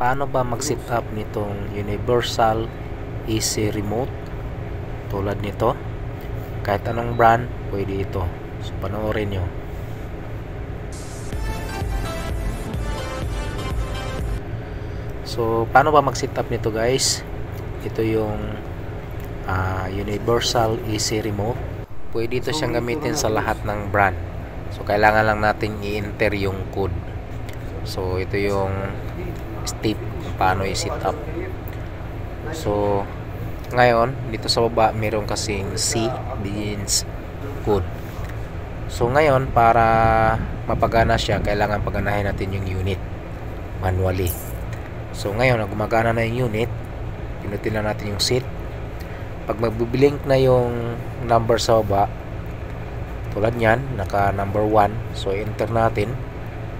Paano ba mag-set up nitong universal easy remote tulad nito? Kahit anong brand, pwede ito. So, panoorin nyo. So, paano ba mag-set up nito, guys? Ito yung universal easy remote. Pwede ito siyang gamitin sa lahat ng brand. So, kailangan lang natin i-enter yung code. So, ito yung step kung paano i-set up. So, ngayon, dito sa baba, meron kasing C begins code. So, ngayon, para mapagana siya, kailangan paganahin natin yung unit manually. So, ngayon, gumagana na yung unit. Pinutin lang natin yung set. Pag magbiblink na yung number sa baba, tulad nyan, naka number 1. So, enter natin.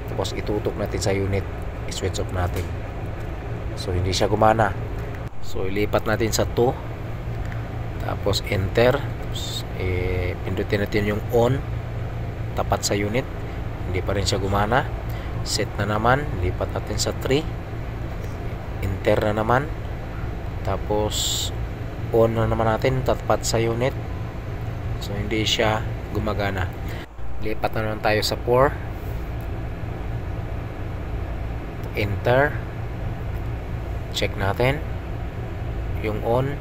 Tapos, itutok natin sa unit. I-switch off natin. So, hindi siya gumana. So, ilipat natin sa 2. Tapos, enter. Tapos, pindutin natin yung on. Tapat sa unit. Hindi pa rin siya gumana. Set na naman. Lipat natin sa 3. Enter na naman. Tapos, on na naman natin. Tapat sa unit. So, hindi siya gumagana. Lipat na naman tayo sa 4. Enter. Check natin yung on,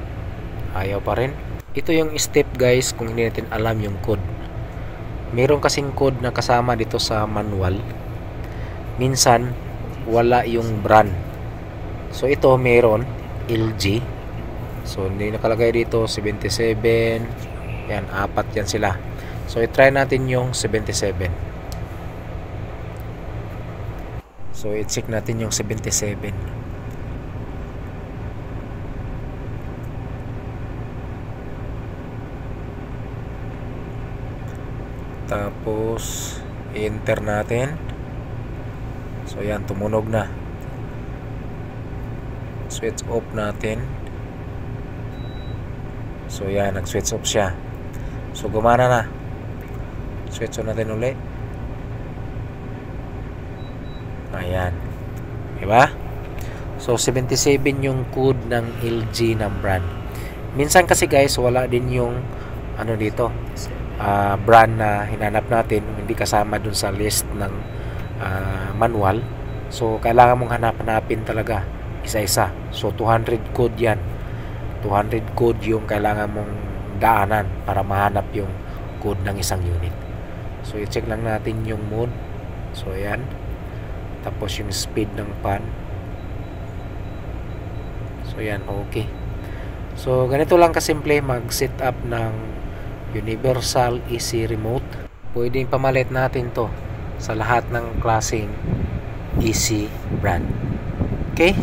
ayaw pa rin. Ito yung step, guys, kung hindi natin alam yung code. Meron kasing code na kasama dito sa manual. Minsan wala yung brand. So ito meron LG. So hindi nakalagay dito 77. Yan, 4 yan sila. So i-try natin yung 77. So, i-check natin yung 77. Tapos, i-enter natin. So, yan, tumunog na. Switch off natin. So, yan, nag-switch off siya. So, gumana na. Switch on natin ulit. Ayan. Diba? So, 77 yung code ng LG ng brand. Minsan kasi, guys, wala din yung ano dito, brand na hinanap natin. Hindi kasama dun sa list ng manual. So, kailangan mong hanapin talaga isa-isa. So, 200 code yan. 200 code yung kailangan mong daanan para mahanap yung code ng isang unit. So, i-check lang natin yung mode. So, ayan. Tapos yung speed ng fan. So yan, okay. So ganito lang kasimple mag-set up ng universal easy remote. Pwedeng pamalit natin to sa lahat ng klaseng easy brand. Okay?